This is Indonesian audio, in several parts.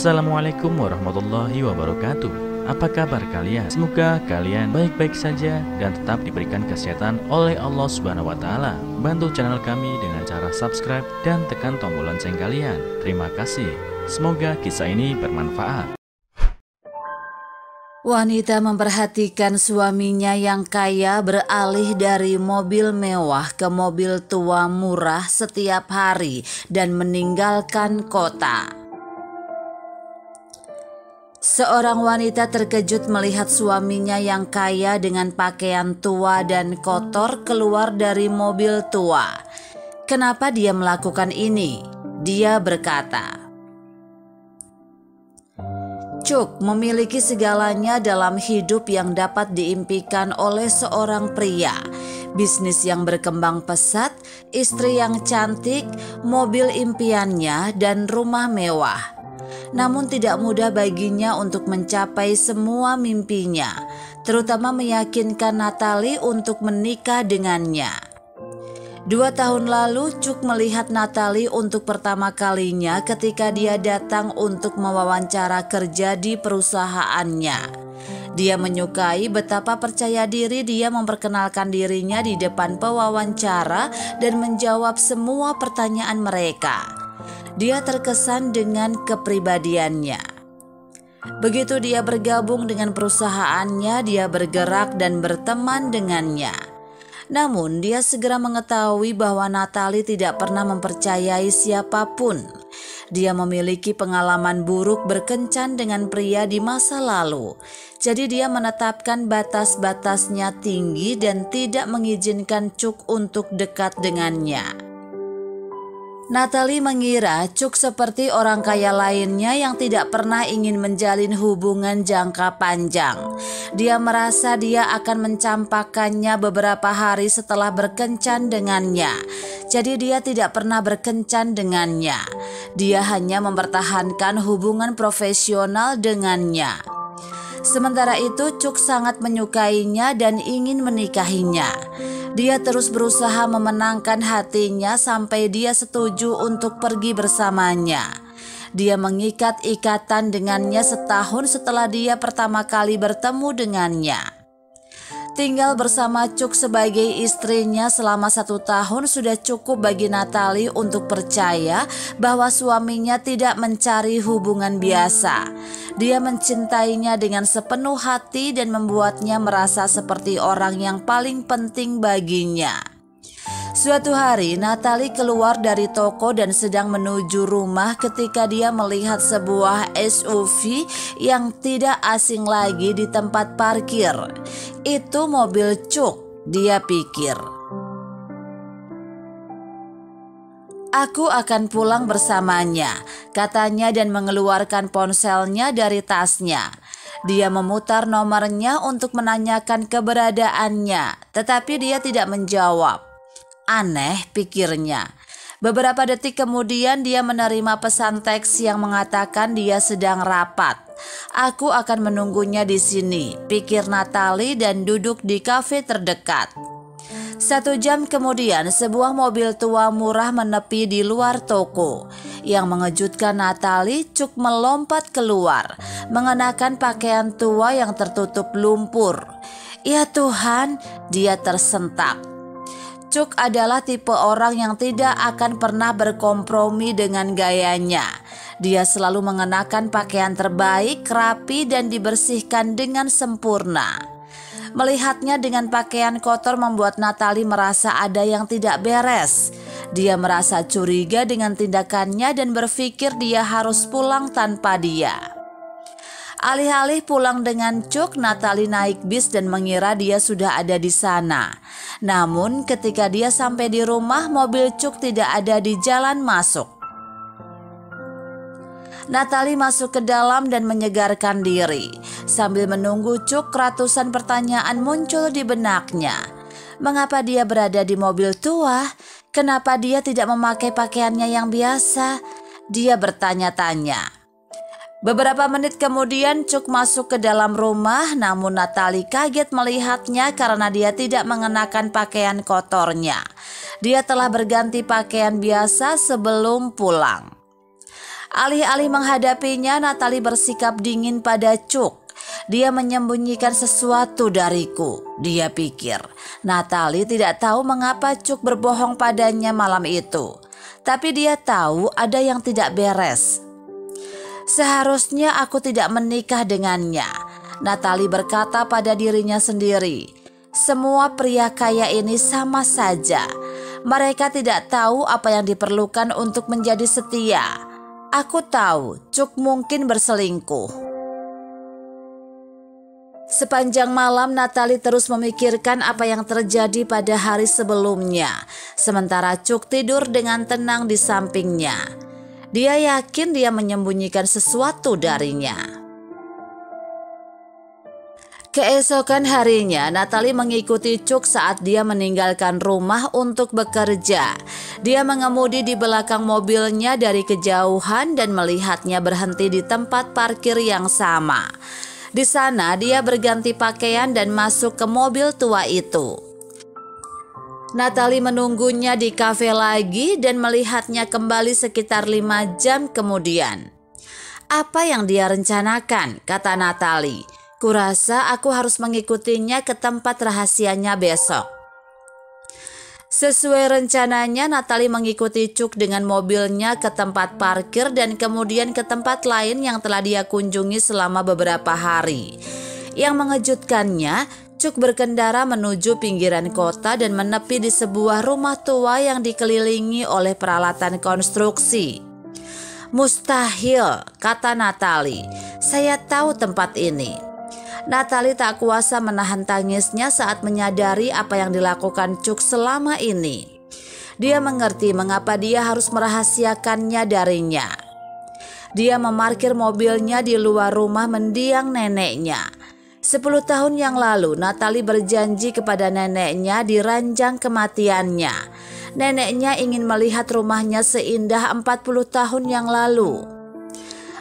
Assalamualaikum warahmatullahi wabarakatuh. Apa kabar kalian? Semoga kalian baik-baik saja dan tetap diberikan kesehatan oleh Allah Subhanahu wa Ta'ala. Bantu channel kami dengan cara subscribe dan tekan tombol lonceng kalian. Terima kasih. Semoga kisah ini bermanfaat. Wanita memperhatikan suaminya yang kaya beralih dari mobil mewah ke mobil tua murah setiap hari dan meninggalkan kota. Seorang wanita terkejut melihat suaminya yang kaya dengan pakaian tua dan kotor keluar dari mobil tua. Kenapa dia melakukan ini? Dia berkata, "Cuk memiliki segalanya dalam hidup yang dapat diimpikan oleh seorang pria. Bisnis yang berkembang pesat, istri yang cantik, mobil impiannya, dan rumah mewah. Namun tidak mudah baginya untuk mencapai semua mimpinya, terutama meyakinkan Natalie untuk menikah dengannya." 2 tahun lalu, Cuk melihat Natalie untuk pertama kalinya ketika dia datang untuk mewawancara kerja di perusahaannya. Dia menyukai betapa percaya diri dia memperkenalkan dirinya di depan pewawancara dan menjawab semua pertanyaan mereka. Dia terkesan dengan kepribadiannya. Begitu dia bergabung dengan perusahaannya, dia bergerak dan berteman dengannya. Namun dia segera mengetahui bahwa Natalie tidak pernah mempercayai siapapun. Dia memiliki pengalaman buruk berkencan dengan pria di masa lalu. Jadi dia menetapkan batas-batasnya tinggi dan tidak mengizinkan Cuk untuk dekat dengannya. Natalie mengira Cuk seperti orang kaya lainnya yang tidak pernah ingin menjalin hubungan jangka panjang. Dia merasa dia akan mencampakkannya beberapa hari setelah berkencan dengannya. Jadi dia tidak pernah berkencan dengannya. Dia hanya mempertahankan hubungan profesional dengannya. Sementara itu Cuk sangat menyukainya dan ingin menikahinya. Dia terus berusaha memenangkan hatinya sampai dia setuju untuk pergi bersamanya. Dia mengikat ikatan dengannya setahun setelah dia pertama kali bertemu dengannya. Tinggal bersama Cuk sebagai istrinya selama 1 tahun sudah cukup bagi Natalie untuk percaya bahwa suaminya tidak mencari hubungan biasa. Dia mencintainya dengan sepenuh hati dan membuatnya merasa seperti orang yang paling penting baginya. Suatu hari Natalie keluar dari toko dan sedang menuju rumah ketika dia melihat sebuah SUV yang tidak asing lagi di tempat parkir. Itu mobil Cuk, dia pikir. "Aku akan pulang bersamanya," katanya dan mengeluarkan ponselnya dari tasnya. Dia memutar nomornya untuk menanyakan keberadaannya, tetapi dia tidak menjawab. Aneh, pikirnya. Beberapa detik kemudian dia menerima pesan teks yang mengatakan dia sedang rapat. "Aku akan menunggunya di sini," pikir Natalie dan duduk di kafe terdekat. 1 jam kemudian sebuah mobil tua murah menepi di luar toko. Yang mengejutkan Natalie, Cuk melompat keluar, mengenakan pakaian tua yang tertutup lumpur. Ya Tuhan, dia tersentak. Cuk adalah tipe orang yang tidak akan pernah berkompromi dengan gayanya. Dia selalu mengenakan pakaian terbaik, rapi dan dibersihkan dengan sempurna. Melihatnya dengan pakaian kotor membuat Natalie merasa ada yang tidak beres. Dia merasa curiga dengan tindakannya dan berpikir dia harus pulang tanpa dia. Alih-alih pulang dengan Cuk, Natalie naik bis dan mengira dia sudah ada di sana. Namun ketika dia sampai di rumah, mobil Cuk tidak ada di jalan masuk. Natalie masuk ke dalam dan menyegarkan diri. Sambil menunggu Cuk, ratusan pertanyaan muncul di benaknya. Mengapa dia berada di mobil tua? Kenapa dia tidak memakai pakaiannya yang biasa? Dia bertanya-tanya. Beberapa menit kemudian Cuk masuk ke dalam rumah, namun Natalie kaget melihatnya karena dia tidak mengenakan pakaian kotornya. Dia telah berganti pakaian biasa sebelum pulang. Alih-alih menghadapinya, Natalie bersikap dingin pada Cuk. Dia menyembunyikan sesuatu dariku, dia pikir. Natalie tidak tahu mengapa Cuk berbohong padanya malam itu. Tapi dia tahu ada yang tidak beres. Seharusnya aku tidak menikah dengannya, Natalie berkata pada dirinya sendiri. Semua pria kaya ini sama saja. Mereka tidak tahu apa yang diperlukan untuk menjadi setia. Aku tahu Cuk mungkin berselingkuh. Sepanjang malam Natalie terus memikirkan apa yang terjadi pada hari sebelumnya. Sementara Cuk tidur dengan tenang di sampingnya. Dia yakin dia menyembunyikan sesuatu darinya. Keesokan harinya, Natalie mengikuti Cuk saat dia meninggalkan rumah untuk bekerja. Dia mengemudi di belakang mobilnya dari kejauhan dan melihatnya berhenti di tempat parkir yang sama. Di sana dia berganti pakaian dan masuk ke mobil tua itu. Natalie menunggunya di kafe lagi dan melihatnya kembali sekitar 5 jam kemudian. Apa yang dia rencanakan, kata Natalie. Kurasa aku harus mengikutinya ke tempat rahasianya besok. Sesuai rencananya, Natalie mengikuti Cuk dengan mobilnya ke tempat parkir dan kemudian ke tempat lain yang telah dia kunjungi selama beberapa hari. Yang mengejutkannya, Cuk berkendara menuju pinggiran kota dan menepi di sebuah rumah tua yang dikelilingi oleh peralatan konstruksi. Mustahil, kata Natalie. Saya tahu tempat ini. Natalie tak kuasa menahan tangisnya saat menyadari apa yang dilakukan Cuk selama ini. Dia mengerti mengapa dia harus merahasiakannya darinya. Dia memarkir mobilnya di luar rumah mendiang neneknya. 10 tahun yang lalu Natalie berjanji kepada neneknya di ranjang kematiannya. Neneknya ingin melihat rumahnya seindah 40 tahun yang lalu.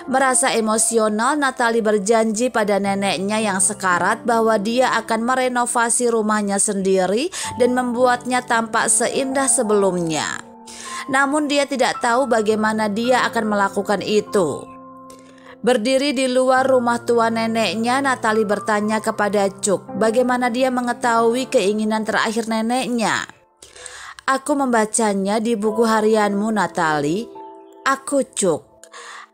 Merasa emosional, Natalie berjanji pada neneknya yang sekarat bahwa dia akan merenovasi rumahnya sendiri dan membuatnya tampak seindah sebelumnya. Namun dia tidak tahu bagaimana dia akan melakukan itu. Berdiri di luar rumah tua neneknya, Natalie bertanya kepada Cuk bagaimana dia mengetahui keinginan terakhir neneknya. Aku membacanya di buku harianmu, Natalie. Aku Cuk.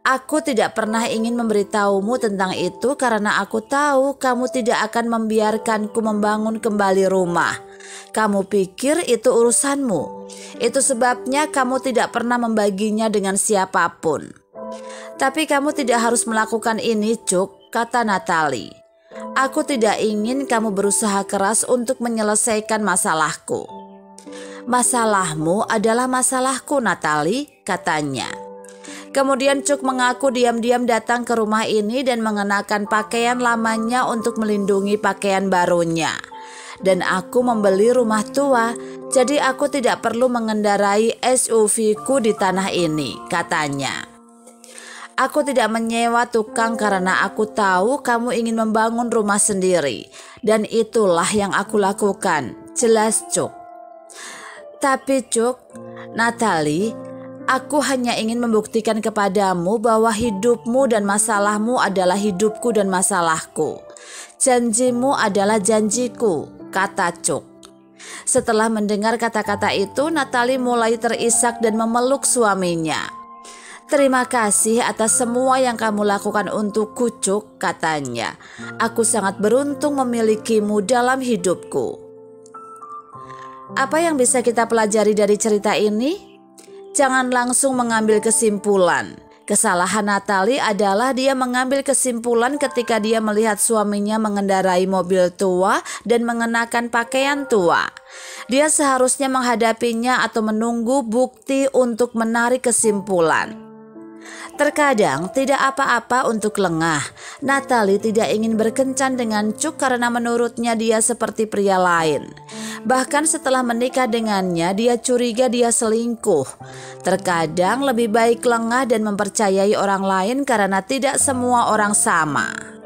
Aku tidak pernah ingin memberitahumu tentang itu karena aku tahu kamu tidak akan membiarkanku membangun kembali rumah. Kamu pikir itu urusanmu. Itu sebabnya kamu tidak pernah membaginya dengan siapapun. Tapi kamu tidak harus melakukan ini, Cuk, kata Natalie. Aku tidak ingin kamu berusaha keras untuk menyelesaikan masalahku. Masalahmu adalah masalahku, Natalie, katanya. Kemudian Cuk mengaku diam-diam datang ke rumah ini dan mengenakan pakaian lamanya untuk melindungi pakaian barunya. Dan aku membeli rumah tua, jadi aku tidak perlu mengendarai SUV-ku di tanah ini, katanya. Aku tidak menyewa tukang karena aku tahu kamu ingin membangun rumah sendiri. Dan itulah yang aku lakukan, jelas Cuk. Tapi Cuk, Natalie, aku hanya ingin membuktikan kepadamu bahwa hidupmu dan masalahmu adalah hidupku dan masalahku. Janjimu adalah janjiku, kata Cuk. Setelah mendengar kata-kata itu, Natalie mulai terisak dan memeluk suaminya. Terima kasih atas semua yang kamu lakukan untukku, Cuk, katanya. Aku sangat beruntung memilikimu dalam hidupku. Apa yang bisa kita pelajari dari cerita ini? Jangan langsung mengambil kesimpulan. Kesalahan Natalie adalah dia mengambil kesimpulan ketika dia melihat suaminya mengendarai mobil tua dan mengenakan pakaian tua. Dia seharusnya menghadapinya atau menunggu bukti untuk menarik kesimpulan. Terkadang tidak apa-apa untuk lengah. Natalie tidak ingin berkencan dengan Cuk karena menurutnya dia seperti pria lain. Bahkan setelah menikah dengannya, dia curiga dia selingkuh. Terkadang lebih baik lengah dan mempercayai orang lain karena tidak semua orang sama.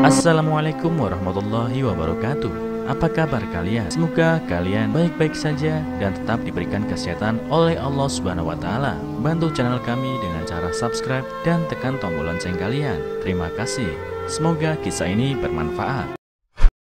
Assalamualaikum warahmatullahi wabarakatuh. Apa kabar kalian? Semoga kalian baik-baik saja dan tetap diberikan kesehatan oleh Allah Subhanahu wa taala. Bantu channel kami dengan cara subscribe dan tekan tombol lonceng kalian. Terima kasih. Semoga kisah ini bermanfaat.